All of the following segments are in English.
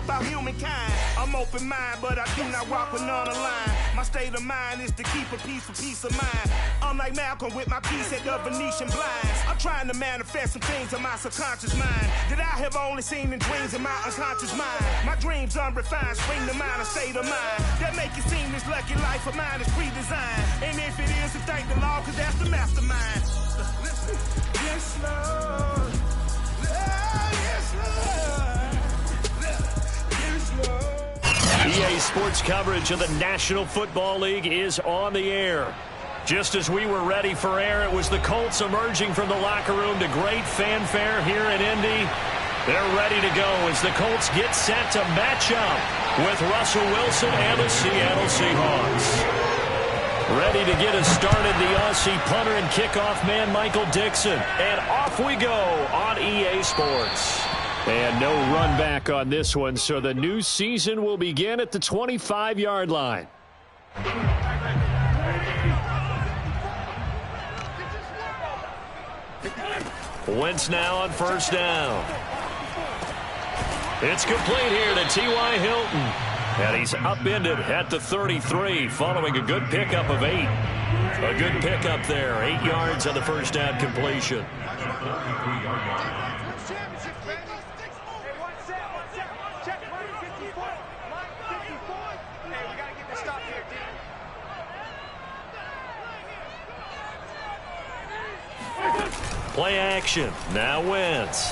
about humankind. I'm open mind, but I do not rock with none aligned. My state of mind is to keep a peace for peace of mind. I'm like Malcolm with my piece at the Venetian blinds. I'm trying to manifest some things in my subconscious mind that I have only seen in dreams in my unconscious mind. My dreams unrefined, spring to mind, a state of mind that make it seem this lucky life of mine is pre-designed. And if it is, then thank the Lord, cause that's the mastermind. Yes, Lord. Yes, Lord. Yes, Lord. EA Sports coverage of the National Football League is on the air. Just as we were ready for air, it was the Colts emerging from the locker room to great fanfare here in Indy. They're ready to go as the Colts get set to match up with Russell Wilson and the Seattle Seahawks. Ready to get us started, the Aussie punter and kickoff man, Michael Dixon. And off we go on EA Sports. And no run back on this one, so the new season will begin at the 25-yard line. Wentz now on first down. It's complete here to T.Y. Hilton. And he's upended at the 33 following a good pickup of 8. A good pickup there. 8 yards on the first down completion. Play action. Now Wentz.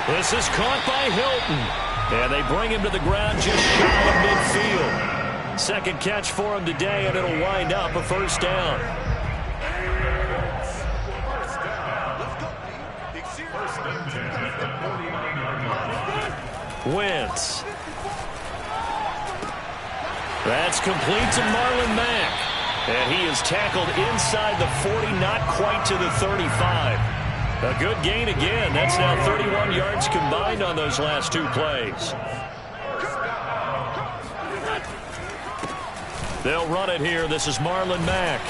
This is caught by Hilton. And they bring him to the ground just shy of midfield. Second catch for him today, and it'll wind up a first down. Wentz. That's complete to Marlon Mack. And he is tackled inside the 40, not quite to the 35. A good gain again. That's now 31 yards combined on those last 2 plays. They'll run it here. This is Marlon Mack.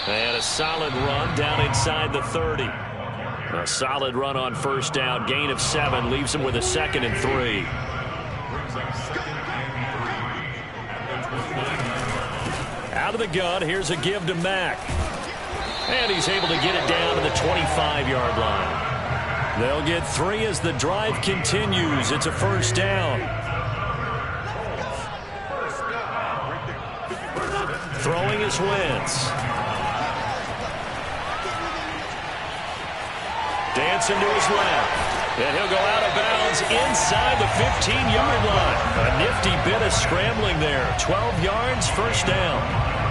And a solid run down inside the 30. A solid run on first down. Gain of 7 leaves him with a 2nd and 3. Out of the gun, here's a give to Mack. And he's able to get it down to the 25-yard line. They'll get 3 as the drive continues. It's a first down. Throwing is Wentz. Dancing to his left. And he'll go out of bounds inside the 15-yard line. A nifty bit of scrambling there. 12 yards, first down.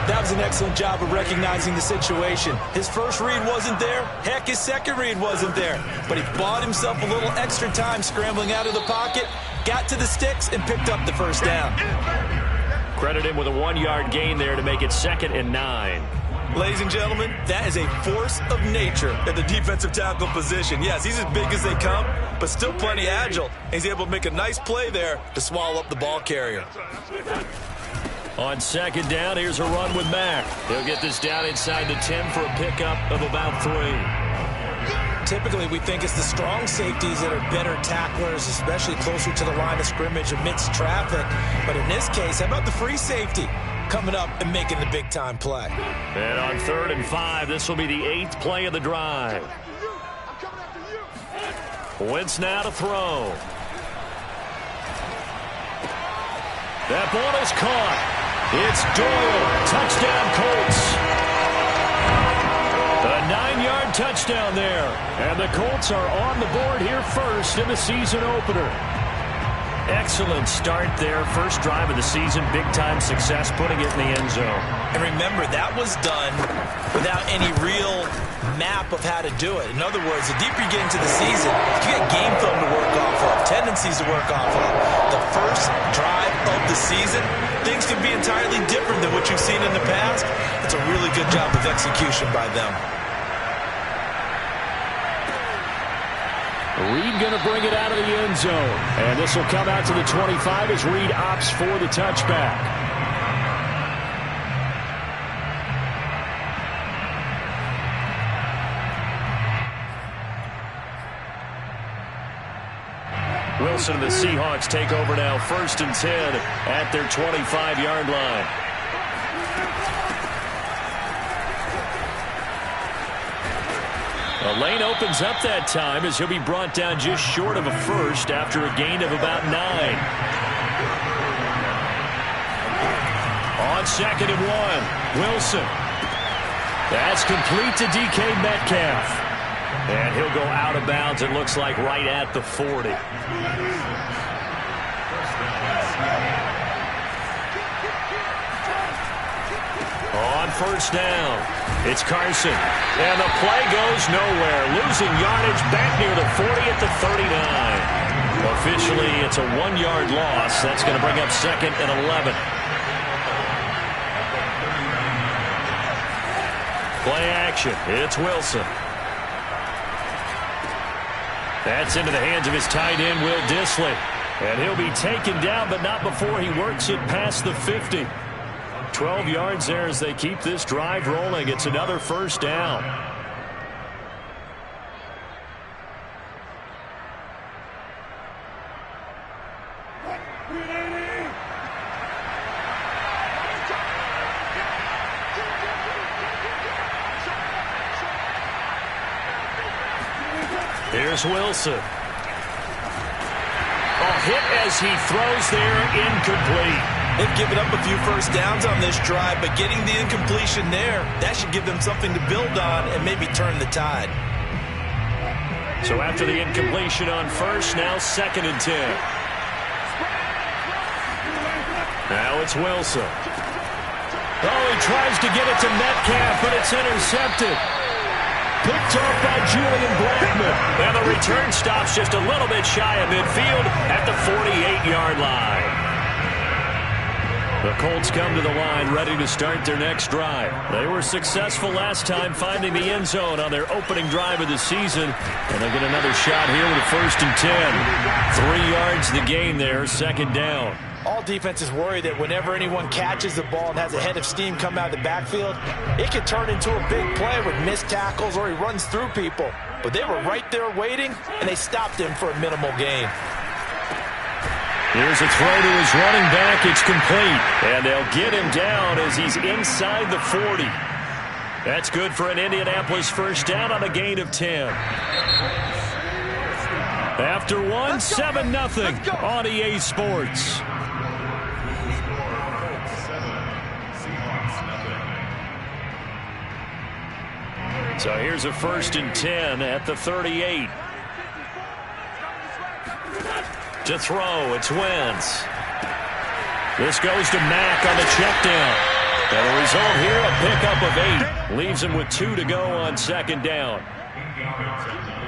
That was an excellent job of recognizing the situation. His first read wasn't there. Heck, his second read wasn't there. But he bought himself a little extra time scrambling out of the pocket, got to the sticks, and picked up the first down. Credit him with a 1-yard gain there to make it 2nd and 9. Ladies and gentlemen, that is a force of nature at the defensive tackle position. Yes, he's as big as they come, but still plenty agile. He's able to make a nice play there to swallow up the ball carrier. On second down, here's a run with Mack. He'll get this down inside the 10 for a pickup of about 3. Typically, we think it's the strong safeties that are better tacklers, especially closer to the line of scrimmage amidst traffic. But in this case, how about the free safety coming up and making the big-time play? And on 3rd and 5, this will be the 8th play of the drive. Wentz now to throw. That ball is caught. It's Doyle. Touchdown, Colts. A 9-yard touchdown there. And the Colts are on the board here first in the season opener. Excellent start there. First drive of the season. Big-time success putting it in the end zone. And remember, that was done without any real map of how to do it. In other words, the deeper you get into the season, you get game film to work off of, tendencies to work off of. The first drive of the season, things can be entirely different than what you've seen in the past. It's a really good job of execution by them. Reed going to bring it out of the end zone. And this will come out to the 25 as Reed opts for the touchback. Wilson and the Seahawks take over now, 1st and 10 at their 25-yard line. A lane opens up that time as he'll be brought down just short of a first after a gain of about 9. On 2nd and 1, Wilson. That's complete to DK Metcalf. And he'll go out of bounds, it looks like, right at the 40. On 1st down, it's Carson. And the play goes nowhere. Losing yardage back near the 40 at the 39. Officially, it's a 1-yard loss. That's going to bring up 2nd and 11. Play action. It's Wilson. That's into the hands of his tight end, Will Dissly. And he'll be taken down, but not before he works it past the 50. 12 yards there as they keep this drive rolling. It's another 1st down. Here's Wilson. Hit as he throws there, incomplete. They've given up a few 1st downs on this drive, but getting the incompletion there, that should give them something to build on and maybe turn the tide. So after the incompletion on 1st, now 2nd and 10. Now it's Wilson. He tries to get it to Metcalf, but it's intercepted. Picked off by Julian Blackman. And the return stops just a little bit shy of midfield at the 48-yard line. The Colts come to the line ready to start their next drive. They were successful last time finding the end zone on their opening drive of the season. And they get another shot here with a 1st and 10. 3 yards the gain there, 2nd down. All defenses worry that whenever anyone catches the ball and has a head of steam come out of the backfield, it can turn into a big play with missed tackles or he runs through people. But they were right there waiting, and they stopped him for a minimal gain. Here's a throw to his running back. It's complete. And they'll get him down as he's inside the 40. That's good for an Indianapolis 1st down on a gain of 10. After one, 7-0 on EA Sports. So here's a 1st and 10 at the 38. To throw, it's Wentz. This goes to Mack on the check down. And the result here, a pickup of 8. Leaves him with 2 to go on 2nd down.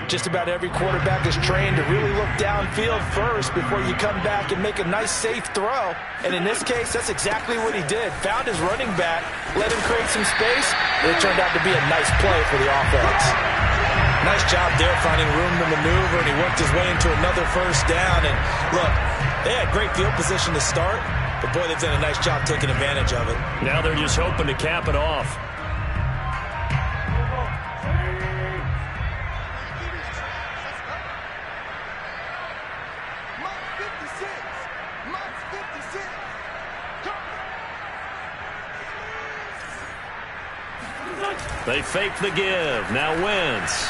Just about every quarterback is trained to really look downfield first before you come back and make a nice, safe throw. And in this case, that's exactly what he did. Found his running back, let him create some space, and it turned out to be a nice play for the offense. Nice job there finding room to maneuver, and he worked his way into another 1st down. And look, they had great field position to start, but boy, they've done a nice job taking advantage of it. Now they're just hoping to cap it off. They fake the give. Now Wentz.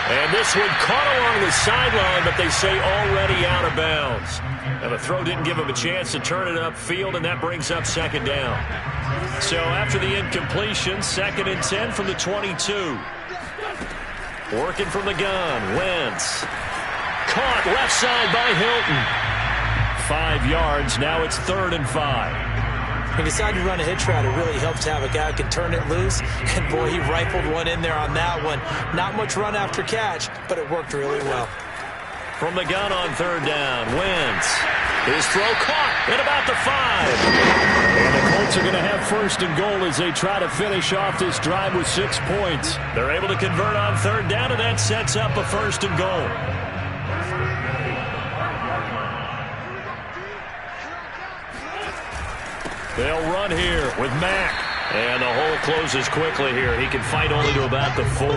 And this one caught along the sideline, but they say already out of bounds. And the throw didn't give him a chance to turn it upfield, and that brings up 2nd down. So after the incompletion, 2nd and 10 from the 22. Working from the gun, Wentz. Caught left side by Hilton. 5 yards, now it's 3rd and 5. He decided to run a hitch route. It really helps to have a guy who can turn it loose. And, boy, he rifled one in there on that one. Not much run after catch, but it worked really well. From the gun on 3rd down, Wentz. His throw caught at about the 5. And the Colts are going to have 1st and goal as they try to finish off this drive with 6 points. They're able to convert on 3rd down, and that sets up a 1st and goal. They'll run here with Mack. And the hole closes quickly here. He can fight only to about the 4.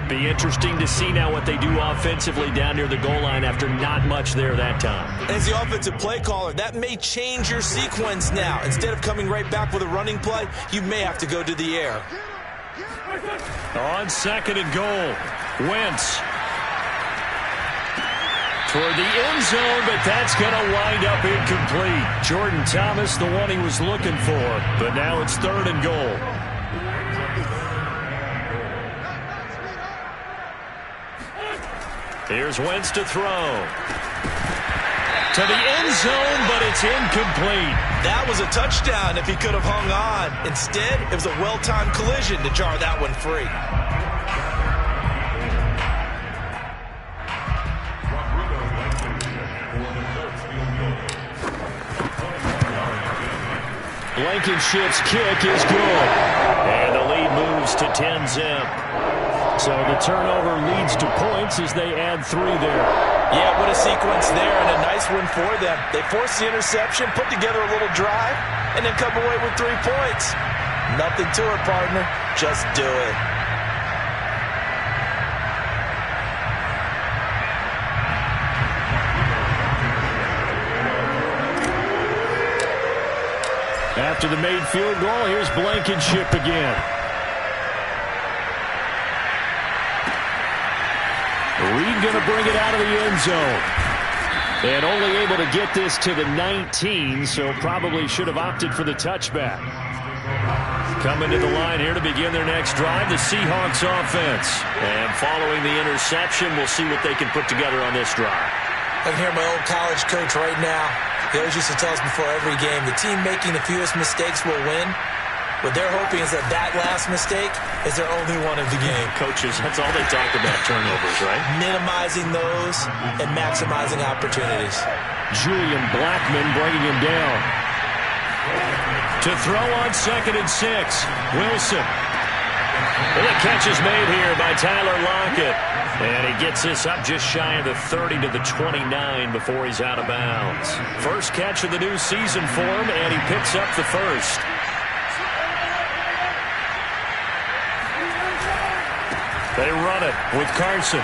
Be interesting to see now what they do offensively down near the goal line after not much there that time. As the offensive play caller, that may change your sequence now. Instead of coming right back with a running play, you may have to go to the air. On second and goal, Wentz. Toward the end zone, but that's going to wind up incomplete. Jordan Thomas, the one he was looking for, but now it's third and goal. Here's Wentz to throw. To the end zone, but it's incomplete. That was a touchdown if he could have hung on. Instead, it was a well-timed collision to jar that one free. Blankenship's kick is good. And the lead moves to 10-zip. So the turnover leads to points as they add 3 there. Yeah, what a sequence there, and a nice one for them. They forced the interception, put together a little drive, and then come away with 3 points. Nothing to it, partner. Just do it. After the made field goal, here's Blankenship again. Reed going to bring it out of the end zone. And only able to get this to the 19, so probably should have opted for the touchback. Coming to the line here to begin their next drive, the Seahawks offense. And following the interception, we'll see what they can put together on this drive. I can hear my old college coach right now. He always used to tell us before every game, the team making the fewest mistakes will win. What they're hoping is that last mistake is their only one of the game. Coaches, that's all they talk about, turnovers, right? Minimizing those and maximizing opportunities. Julian Blackmon bringing him down. To throw on second and 6, Wilson. And the catch is made here by Tyler Lockett. And he gets this up just shy of the 30 to the 29 before he's out of bounds. First catch of the new season for him, and he picks up the first. They run it with Carson.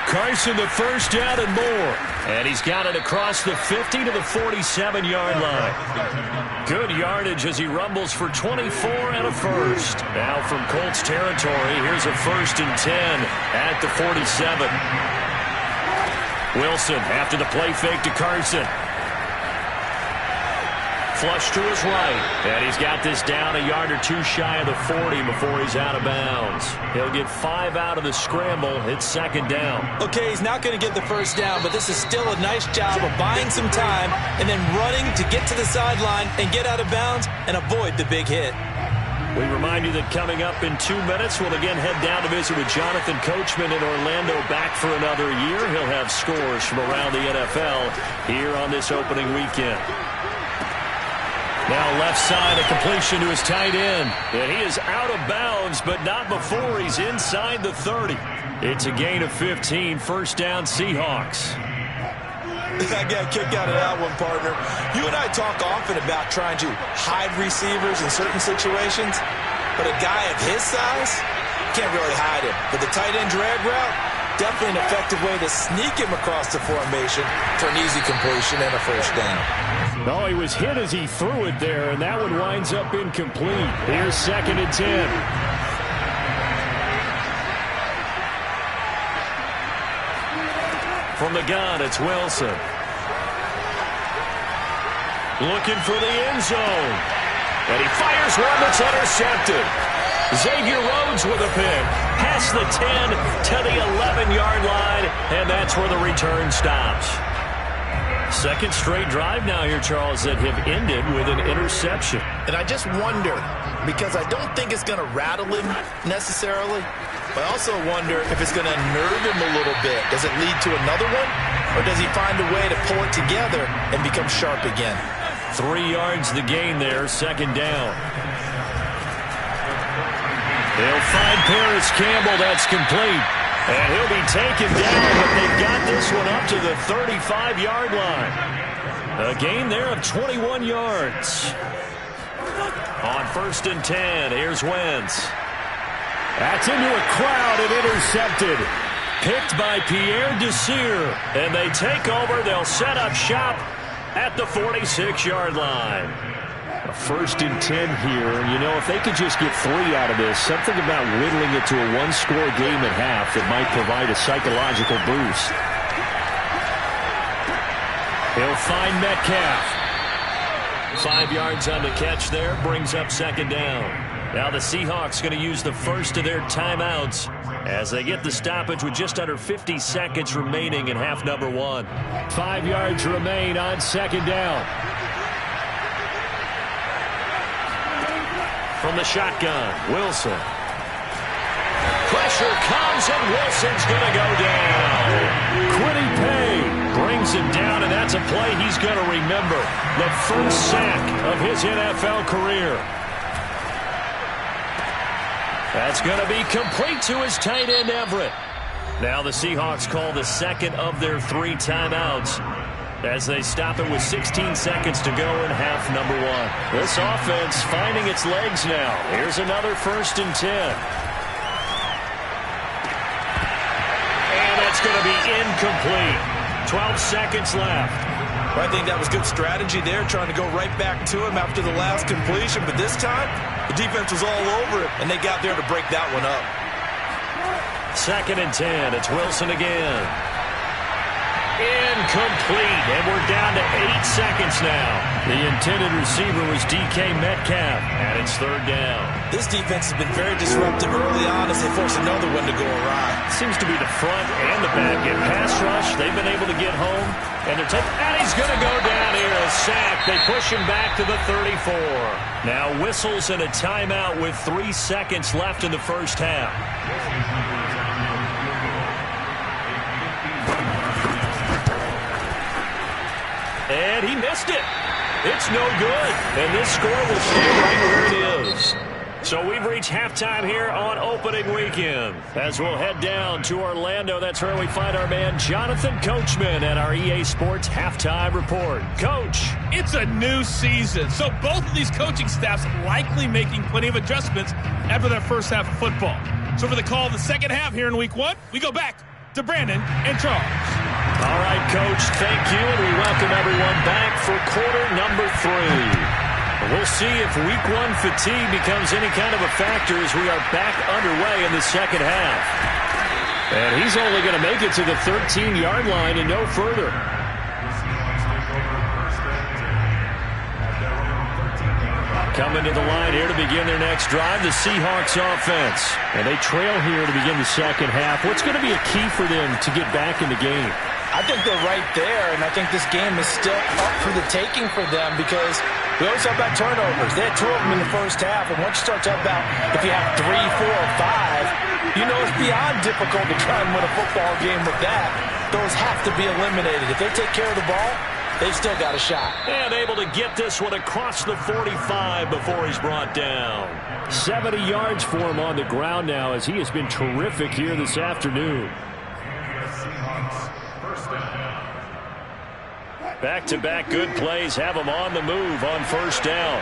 Carson the first down and more. And he's got it across the 50 to the 47-yard line. Good yardage as he rumbles for 24 and a first. Now from Colts territory, here's a 1st and 10 at the 47. Wilson after the play fake to Carson. Flush to his right. And he's got this down a yard or 2 shy of the 40 before he's out of bounds. He'll get 5 out of the scramble. It's second down. Okay, he's not going to get the first down, but this is still a nice job of buying some time and then running to get to the sideline and get out of bounds and avoid the big hit. We remind you that coming up in 2 minutes, we'll again head down to visit with Jonathan Coachman in Orlando, back for another year. He'll have scores from around the NFL here on this opening weekend. Now left side, a completion to his tight end. And he is out of bounds, but not before he's inside the 30. It's a gain of 15, first down Seahawks. I got a kick out of that one, partner. You and I talk often about trying to hide receivers in certain situations, but a guy of his size can't really hide him. But the tight end drag route, definitely an effective way to sneak him across the formation for an easy completion and a first down. Oh, he was hit as he threw it there, and that one winds up incomplete. Here's second and 10. From the gun, it's Wilson. Looking for the end zone. And he fires one that's intercepted. Xavier Rhodes with a pick. Past the 10 to the 11-yard line, and that's where the return stops. Second straight drive now here, Charles, that have ended with an interception. And I just wonder, because I don't think it's going to rattle him necessarily, but I also wonder if it's going to nerve him a little bit. Does it lead to another one, or does he find a way to pull it together and become sharp again? 3 yards the gain there, second down. They'll find Paris Campbell. That's complete. And he'll be taken down, but they've got this one up to the 35-yard line. A gain there of 21 yards. On 1st and 10, here's Wentz. That's into a crowd and intercepted. Picked by Pierre Desir. And they take over. They'll set up shop at the 46-yard line. A 1st and 10 here. And, you know, if they could just get 3 out of this, something about whittling it to a one-score game at half that might provide a psychological boost. He'll find Metcalf. 5 yards on the catch there. Brings up 2nd down. Now the Seahawks going to use the first of their timeouts as they get the stoppage with just under 50 seconds remaining in half number 1. 5 yards remain on 2nd down. From the shotgun, Wilson. Pressure comes, and Wilson's going to go down. Quiddy Pay brings him down, and that's a play he's going to remember. The first sack of his NFL career. That's going to be complete to his tight end, Everett. Now the Seahawks call the second of their 3 timeouts as they stop it with 16 seconds to go in half number 1. This offense finding its legs now. Here's another 1st and 10. And that's going to be incomplete. 12 seconds left. Well, I think that was good strategy there, trying to go right back to him after the last completion. But this time, the defense was all over it, and they got there to break that one up. 2nd and 10. It's Wilson again. Incomplete, and we're down to 8 seconds now. The intended receiver was DK Metcalf, and it's 3rd down. This defense has been very disruptive early on as they force another one to go awry. Seems to be the front and the back end. Pass rush, they've been able to get home, and they're taking. And he's going to go down here, a sack. They push him back to the 34. Now whistles and a timeout with 3 seconds left in the first half. And he missed it. It's no good. And this score will stay right where it is. So we've reached halftime here on opening weekend. As we'll head down to Orlando, that's where we find our man Jonathan Coachman at our EA Sports Halftime Report. Coach. It's a new season, so both of these coaching staffs likely making plenty of adjustments after their first half of football. So for the call of the second half here in week 1, we go back to Brandon and Charles. All right, Coach, thank you, and we welcome everyone back for quarter number 3. We'll see if week 1 fatigue becomes any kind of a factor as we are back underway in the second half. And he's only going to make it to the 13-yard line and no further. Coming to the line here to begin their next drive, the Seahawks offense. And they trail here to begin the second half. What's going to be a key for them to get back in the game? I think they're right there, and I think this game is still up for the taking for them because we always talk about turnovers. They had 2 of them in the first half, and once you start talking about if you have 3, 4, or 5, you know it's beyond difficult to try and win a football game with that. Those have to be eliminated. If they take care of the ball, they've still got a shot. And able to get this one across the 45 before he's brought down. 70 yards for him on the ground now as he has been terrific here this afternoon. Back-to-back good plays have him on the move on first down.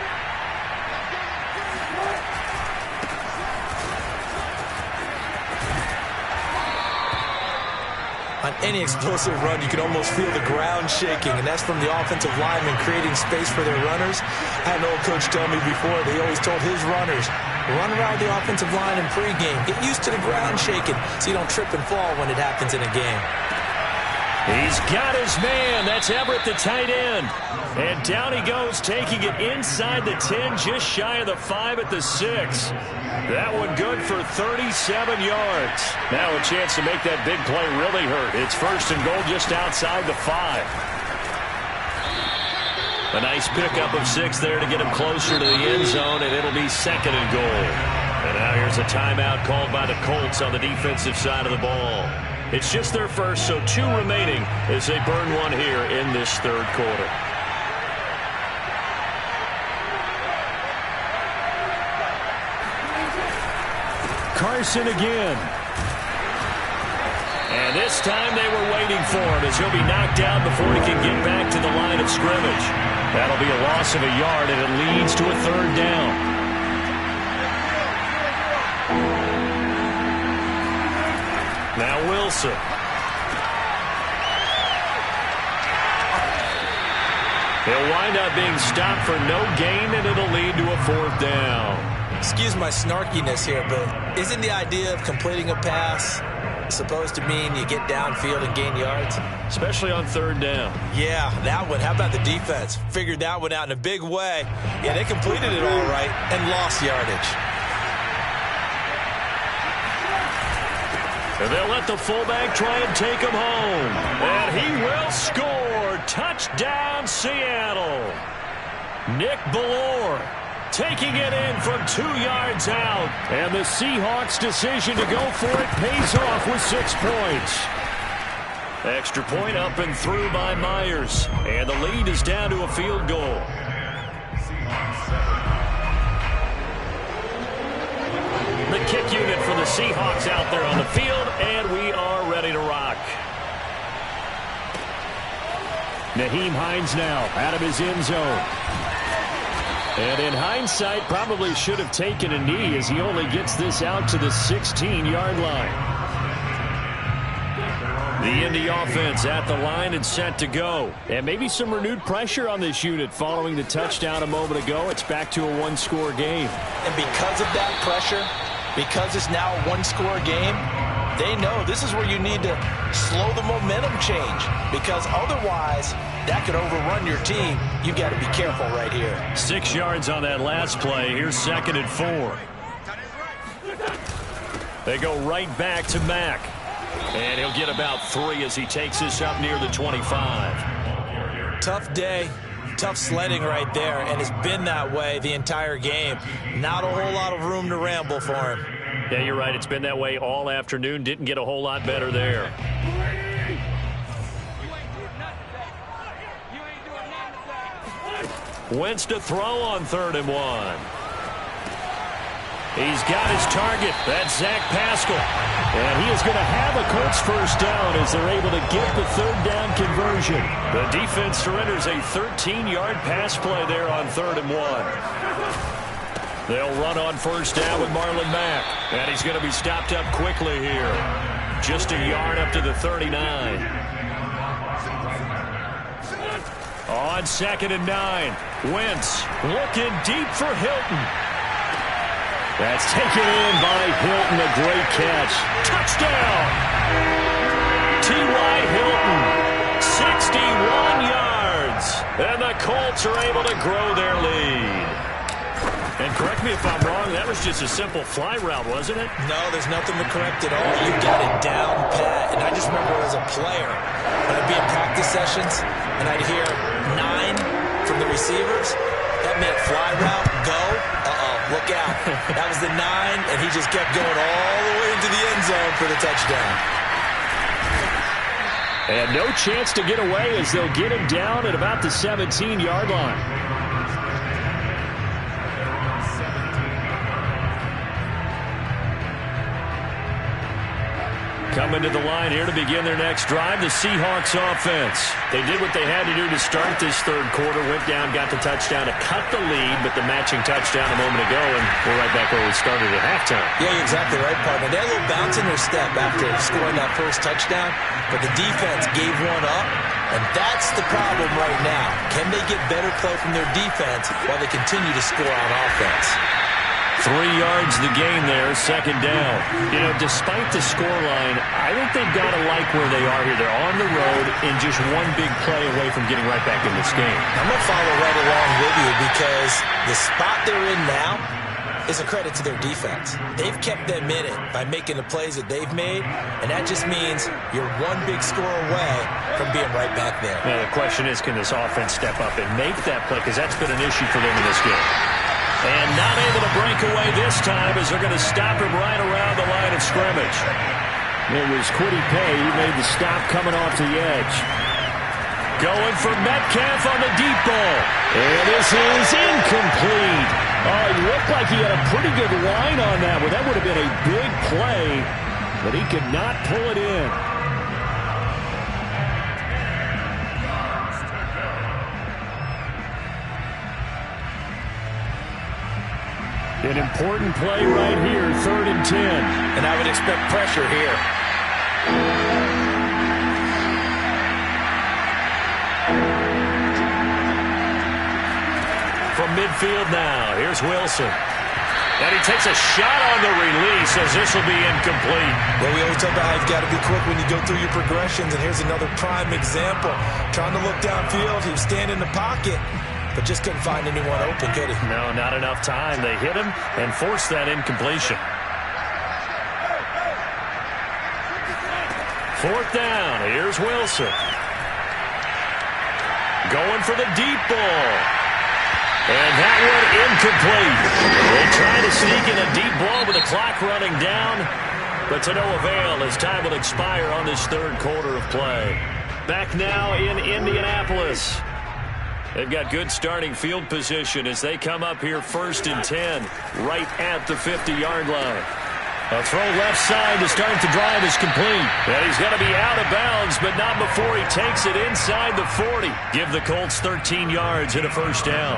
On any explosive run, you can almost feel the ground shaking, and that's from the offensive linemen creating space for their runners. I had an old coach tell me before, they always told his runners, run around the offensive line in pregame. Get used to the ground shaking so you don't trip and fall when it happens in a game. He's got his man. That's Everett, the tight end. And down he goes, taking it inside the 10, just shy of the 5 at the 6. That one good for 37 yards. Now a chance to make that big play really hurt. It's 1st and goal just outside the 5. A nice pickup of 6 there to get him closer to the end zone, and it'll be 2nd and goal. And now here's a timeout called by the Colts on the defensive side of the ball. It's just their first, so 2 remaining as they burn one here in this 3rd quarter. Carson again. And this time they were waiting for him as he'll be knocked down before he can get back to the line of scrimmage. That'll be a loss of a yard, and it leads to a 3rd down. Tulsa. He'll wind up being stopped for no gain, and it'll lead to a 4th down. Excuse my snarkiness here, but isn't the idea of completing a pass supposed to mean you get downfield and gain yards? Especially on 3rd down. Yeah, that one. How about the defense? Figured that one out in a big way. Yeah, they completed it all right and lost yardage. And they'll let the fullback try and take him home. And he will score. Touchdown, Seattle. Nick Ballore taking it in from 2 yards out. And the Seahawks' decision to go for it pays off with 6 points. Extra point up and through by Myers. And the lead is down to a field goal. The kick unit for the Seahawks out there on the field, and we are ready to rock. Nyheim Hines now out of his end zone. And in hindsight, probably should have taken a knee as he only gets this out to the 16-yard line. The Indy offense at the line and set to go. And maybe some renewed pressure on this unit following the touchdown a moment ago. It's back to a 1-score game. And because of that pressure, because it's now a 1-score game, they know this is where you need to slow the momentum change, because otherwise that could overrun your team. You've got to be careful right here. 6 yards on that last play. Here's 2nd and 4. They go right back to Mack. And he'll get about 3 as he takes this up near the 25. Tough day. Tough sledding right there, and it's been that way the entire game. Not a whole lot of room to ramble for him. Yeah, you're right. It's been that way all afternoon. Didn't get a whole lot better there. Wentz to throw on 3rd and 1. He's got his target. That's Zach Pascal. And he is going to have a Colts 1st down as they're able to get the 3rd down conversion. The defense surrenders a 13-yard pass play there on 3rd and 1. They'll run on 1st down with Marlon Mack. And he's going to be stopped up quickly here. Just a yard up to the 39. On 2nd and 9. Wentz looking deep for Hilton. That's taken in by Hilton. A great catch. Touchdown! T.Y. Hilton, 61 yards. And the Colts are able to grow their lead. And correct me if I'm wrong, that was just a simple fly route, wasn't it? No, there's nothing to correct at all. You got it down pat. And I just remember as a player, when I'd be in practice sessions, and I'd hear 9 from the receivers, that meant fly route, go. Look out. That was the 9, and he just kept going all the way into the end zone for the touchdown. And no chance to get away as they'll get him down at about the 17-yard line. Coming to the line here to begin their next drive, the Seahawks offense. They did what they had to do to start this 3rd quarter, went down, got the touchdown to cut the lead, but the matching touchdown a moment ago, and we're right back where we started at halftime. Yeah, you're exactly right, partner. They had a little bounce in their step after scoring that first touchdown, but the defense gave one up, and that's the problem right now. Can they get better play from their defense while they continue to score on offense? 3 yards the gain there, 2nd down. You know, despite the scoreline, I think they've got to like where they are here. They're on the road and just one big play away from getting right back in this game. I'm going to follow right along with you because the spot they're in now is a credit to their defense. They've kept them in it by making the plays that they've made, and that just means you're one big score away from being right back there. Now, the question is, can this offense step up and make that play? Because that's been an issue for them in this game. And not able to break away this time as they're going to stop him right around the line of scrimmage. It was Kwity Paye. He made the stop coming off the edge. Going for Metcalf on the deep ball. And this is incomplete. Oh, he looked like he had a pretty good line on that one. That would have been a big play, but he could not pull it in. An important play right here, 3rd and 10. And I would expect pressure here. From midfield now, here's Wilson. And he takes a shot on the release as this will be incomplete. Well, we always talk about how you've got to be quick when you go through your progressions, and here's another prime example. Trying to look downfield, he was standing in the pocket, but just couldn't find anyone open, could he? No, not enough time. They hit him and forced that incompletion. Fourth down, here's Wilson. Going for the deep ball. And that one incomplete. They try to sneak in a deep ball with the clock running down, but to no avail as time will expire on this third quarter of play. Back now in Indianapolis. They've got good starting field position as they come up here 1st and 10, right at the 50-yard line. A throw left side to start the drive is complete. And he's going to be out of bounds, but not before he takes it inside the 40. Give the Colts 13 yards and a first down.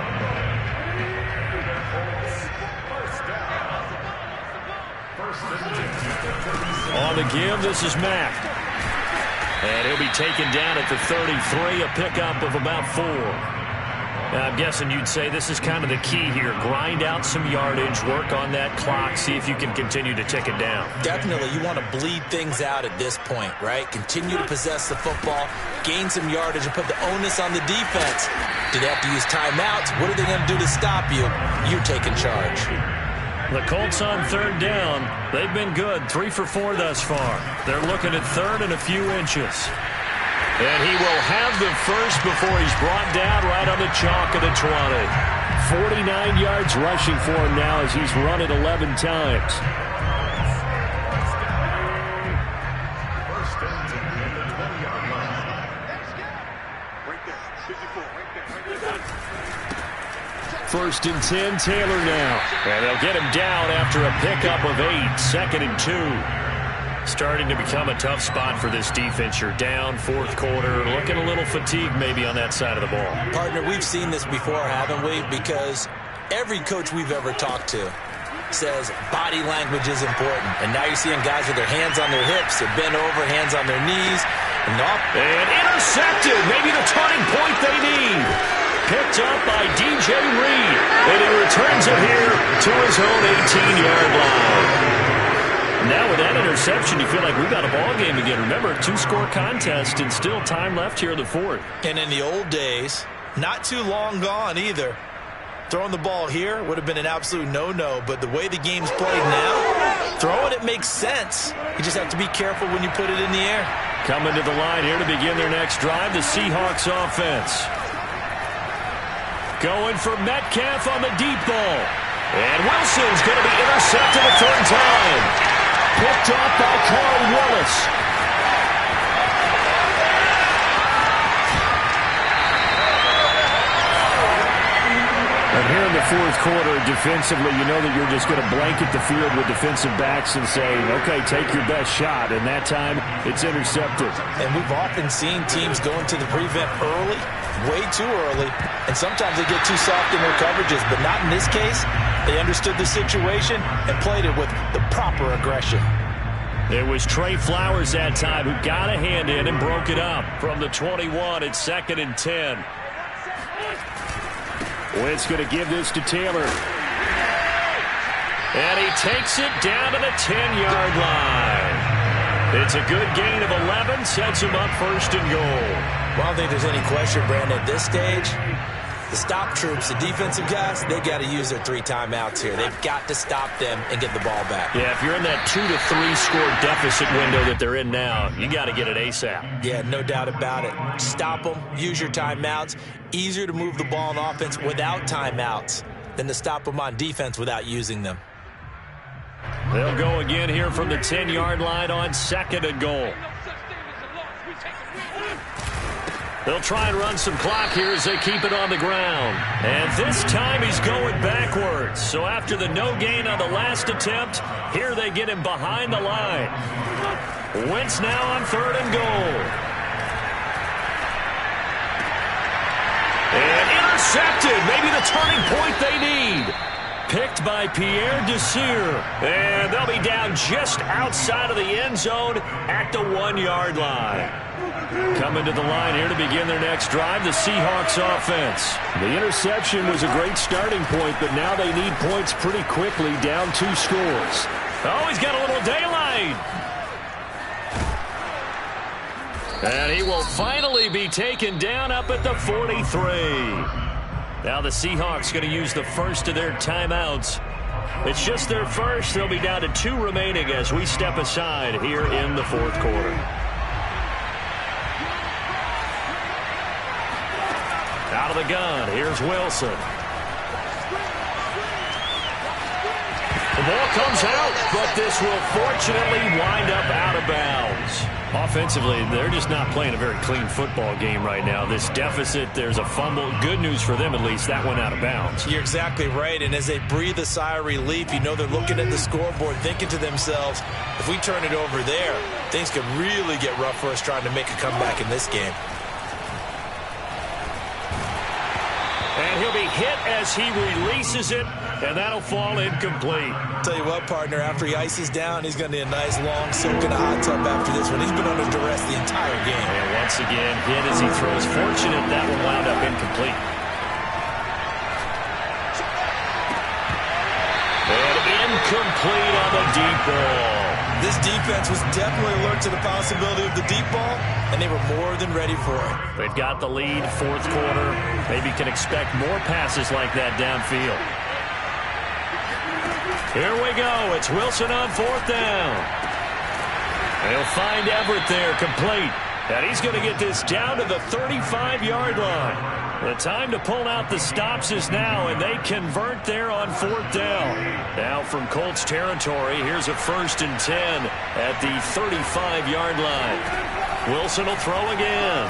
On the give, this is Mack. And he'll be taken down at the 33, a pickup of about 4. Now, I'm guessing you'd say this is kind of the key here. Grind out some yardage, work on that clock, see if you can continue to tick it down. Definitely, you want to bleed things out at this point, right? Continue to possess the football, gain some yardage, and put the onus on the defense. Do they have to use timeouts? What are they going to do to stop you? You're taking charge. The Colts on third down. They've been good, 3 for 4 thus far. They're looking at third and a few inches. And he will have the first before he's brought down right on the chalk of the 20. 49 yards rushing for him now as he's run it 11 times. First and 10, Taylor now. And they'll get him down after a pickup of 8, 2nd and 2. Starting to become a tough spot for this defense. You're down, 4th quarter, looking a little fatigued maybe on that side of the ball. Partner, we've seen this before, haven't we? Because every coach we've ever talked to says body language is important. And now you're seeing guys with their hands on their hips, they're bent over, hands on their knees. And intercepted, maybe the turning point they need. Picked up by DJ Reed. And he returns it here to his own 18-yard line. Now with that interception, you feel like we've got a ball game again. Remember, 2-score contest and still time left here in the 4th. And in the old days, not too long gone either. Throwing the ball here would have been an absolute no-no, but the way the game's played now, throwing it makes sense. You just have to be careful when you put it in the air. Coming to the line here to begin their next drive, the Seahawks offense. Going for Metcalf on the deep ball. And Wilson's going to be intercepted a third time. Picked up by Carl Willis. And here in the 4th quarter, defensively, you know that you're just going to blanket the field with defensive backs and say, okay, take your best shot. And that time, it's intercepted. And we've often seen teams go into the prevent early, way too early, and sometimes they get too soft in their coverages, but not in this case. They understood the situation and played it with the proper aggression. It was Trey Flowers that time who got a hand in and broke it up from the 21 at 2nd and 10. Wentz going to give this to Taylor. And he takes it down to the 10-yard line. It's a good gain of 11, sets him up 1st and goal. Well, I don't think there's any question, Brandon, at this stage. The stop troops, the defensive guys, they got to use their 3 timeouts here. They've got to stop them and get the ball back. Yeah, if you're in that 2 to 3 score deficit window that they're in now, you got to get it ASAP. Yeah, no doubt about it. Stop them, use your timeouts. Easier to move the ball on offense without timeouts than to stop them on defense without using them. They'll go again here from the 10-yard line on 2nd and goal. They'll try and run some clock here as they keep it on the ground. And this time he's going backwards. So after the no gain on the last attempt, here they get him behind the line. Wentz now on 3rd and goal. And intercepted. Maybe the turning point they need. picked by Pierre Desir. And they'll be down just outside of the end zone at the 1-yard line. Coming to the line here to begin their next drive, the Seahawks offense. The interception was a great starting point, but now they need points pretty quickly, down 2 scores. Oh, he's got a little daylight. And he will finally be taken down up at the 43. Now the Seahawks going to use the first of their timeouts. It's just their first. They'll be down to 2 remaining as we step aside here in the 4th quarter. Out of the gun, here's Wilson. The ball comes out, but this will fortunately wind up out of bounds. Offensively, they're just not playing a very clean football game right now. This deficit, there's a fumble. Good news for them, at least. That went out of bounds. You're exactly right, and as they breathe a sigh of relief, you know they're looking at the scoreboard, thinking to themselves, if we turn it over there, things could really get rough for us trying to make a comeback in this game. And he'll be hit as he releases it, and that'll fall incomplete. Tell you what, partner, after he ices down, he's going to need a nice long soak in a hot tub after this one. He's been under duress the entire game. And once again, hit as he throws. Fortunate that one wound up incomplete. And incomplete on the deep ball. This defense was definitely alert to the possibility of the deep ball, and they were more than ready for it. They've got the lead, 4th quarter. Maybe can expect more passes like that downfield. Here we go. It's Wilson on 4th down. They'll find Everett there, complete. And he's going to get this down to the 35-yard line. The time to pull out the stops is now, and they convert there on 4th down. Now from Colts territory, here's a 1st and 10 at the 35-yard line. Wilson will throw again.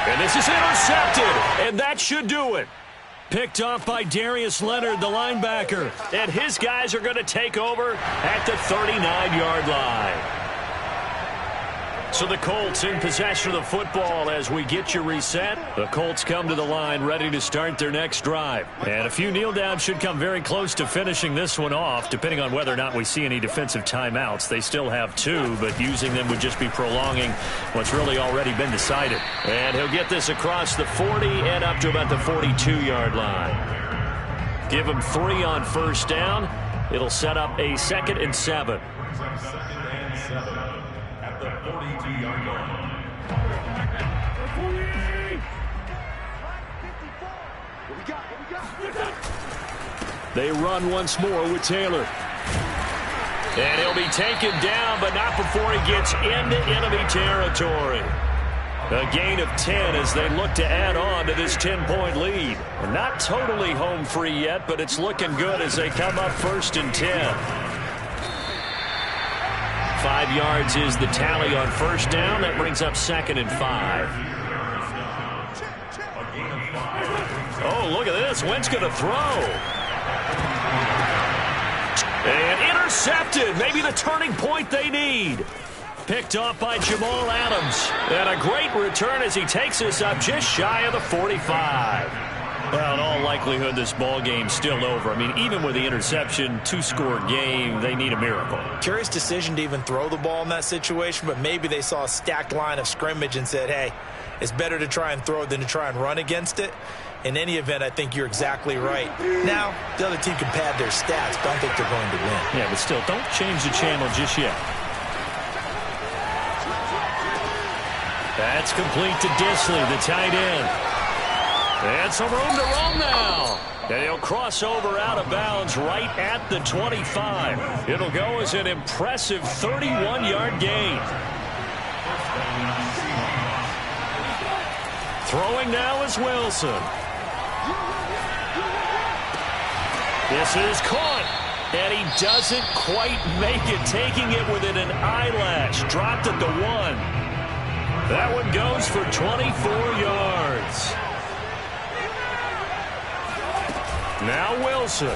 And this is intercepted, and that should do it. Picked off by Darius Leonard, the linebacker. And his guys are going to take over at the 39-yard line. So the Colts in possession of the football as we get you reset. The Colts come to the line ready to start their next drive. And a few kneel downs should come very close to finishing this one off, depending on whether or not we see any defensive timeouts. They still have 2, but using them would just be prolonging what's really already been decided. And he'll get this across the 40 and up to about the 42-yard line. Give him 3 on 1st down. It'll set up a 2nd and 7. At the 42-yard line. They run once more with Taylor. And he'll be taken down, but not before he gets into enemy territory. A gain of 10 as they look to add on to this 10-point lead. And not totally home free yet, but it's looking good as they come up 1st and 10. 5 yards is the tally on 1st down. That brings up 2nd and 5. Oh, look at this. Wentz going to throw. And intercepted. Maybe the turning point they need. Picked off by Jamal Adams. And a great return as he takes us up just shy of the 45. Well, in all likelihood, this ball game's still over. I mean, even with the interception, 2-score game, they need a miracle. Curious decision to even throw the ball in that situation, but maybe they saw a stacked line of scrimmage and said, hey, it's better to try and throw it than to try and run against it. In any event, I think you're exactly right. Now, the other team can pad their stats, but I don't think they're going to win. Yeah, but still, don't change the channel just yet. That's complete to Disley, the tight end. And some room to roam now. And he'll cross over out of bounds right at the 25. It'll go as an impressive 31-yard gain. Throwing now is Wilson. This is caught. And he doesn't quite make it, taking it within an eyelash. Dropped at the 1. That one goes for 24 yards. Now Wilson.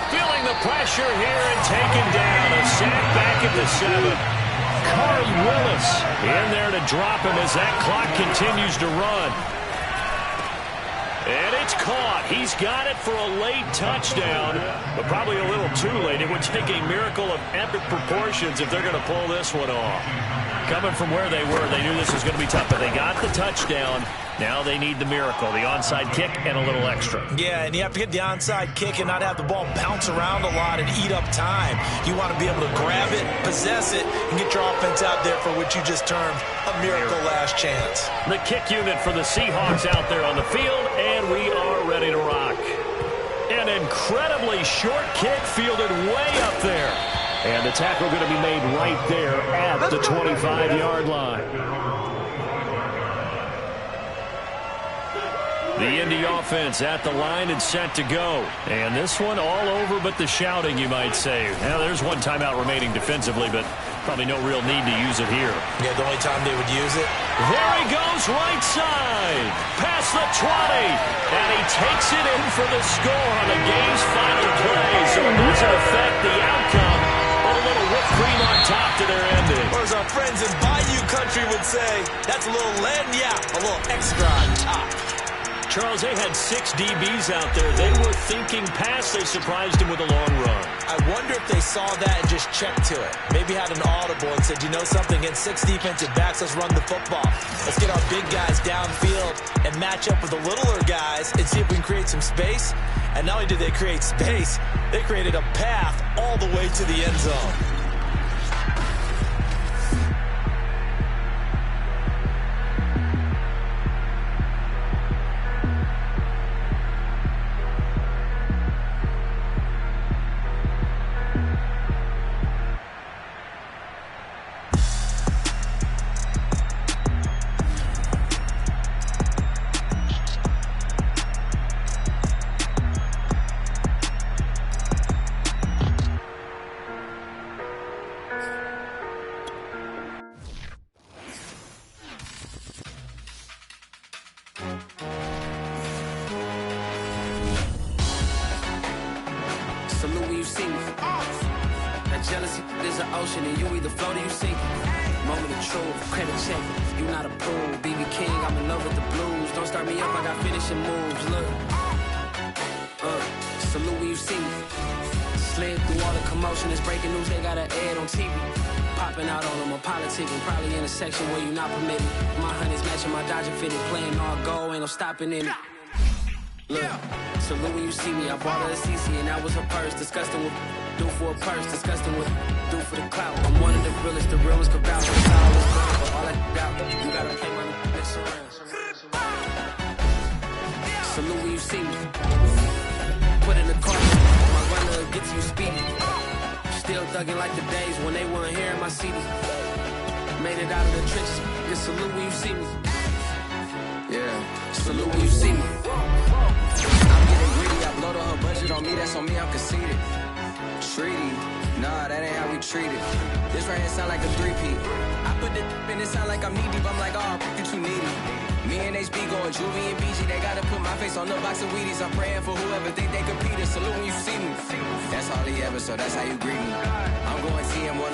Feeling the pressure here and taken down. A sack back at the 7. Makari Willis in there to drop him as that clock continues to run. And it's caught. He's got it for a late touchdown, but probably a little too late. It would take a miracle of epic proportions if they're going to pull this one off. Coming from where they were, they knew this was going to be tough, but they got the touchdown. Now they need the miracle, the onside kick and a little extra. Yeah, and you have to get the onside kick and not have the ball bounce around a lot and eat up time. You want to be able to grab it, possess it, and get your offense out there for what you just termed a miracle last chance. The kick unit for the Seahawks out there on the field, and we are ready to rock. An incredibly short kick fielded way up there. And the tackle going to be made right there at the 25-yard line. The Indy offense at the line and set to go. And this one all over but the shouting, you might say. Now, there's one timeout remaining defensively, but probably no real need to use it here. Yeah, the only time they would use it. There he goes, right side. Past the 20. And he takes it in for the score on the game's final play. So it doesn't affect the outcome. But a little whipped cream on top to their ending. Or as our friends in Bayou Country would say, that's a little lagniappe, a little extra on top. Charles, they had 6 DBs out there. They were thinking pass. They surprised him with a long run. I wonder if they saw that and just checked to it. Maybe had an audible and said, you know something, against 6 defensive backs, let's run the football. Let's get our big guys downfield and match up with the littler guys and see if we can create some space. And not only did they create space, they created a path all the way to the end zone. Salute when you see me. That jealousy is an ocean, and you either float or you sink. Moment of truth, credit check. You not approved. BB King, I'm in love with the blues. Don't start me up, I got finishing moves. Look. Salute when you see me. Slid through all the commotion. It's breaking news, they got an ad on TV. Popping out on them, a politicking. Probably in a section where you not permitted. My honey's matching my Dodger fitted. Playing all gold, ain't no stopping in it. Look, salute when you see me. I bought her a CC and that was her purse. Disgusting with do for a purse. Disgusting with do for the clout. I'm one of the realest could vouch. But all I doubt, you gotta play my bitch around. Salute when you see me. Put in the car, my runner gets you speedy. Still thugging like the days when they weren't hearing my CD. Made it out of the trenches. Just salute when you see me. Yeah, salute when you see me. I'm getting greedy, I blowed her budget on me, that's on me, I'm conceited. Treaty, nah, that ain't how we treat it. This right here sound like a 3-peat. I put the in it sound like I'm knee deep, I'm like, oh, you too needy. Me and HB going Juvie and BG, they gotta put my face on the box of Wheaties. I'm praying for whoever think they compete. Salute when you see me. That's all he ever, so that's how you greet me. I'm going TM101.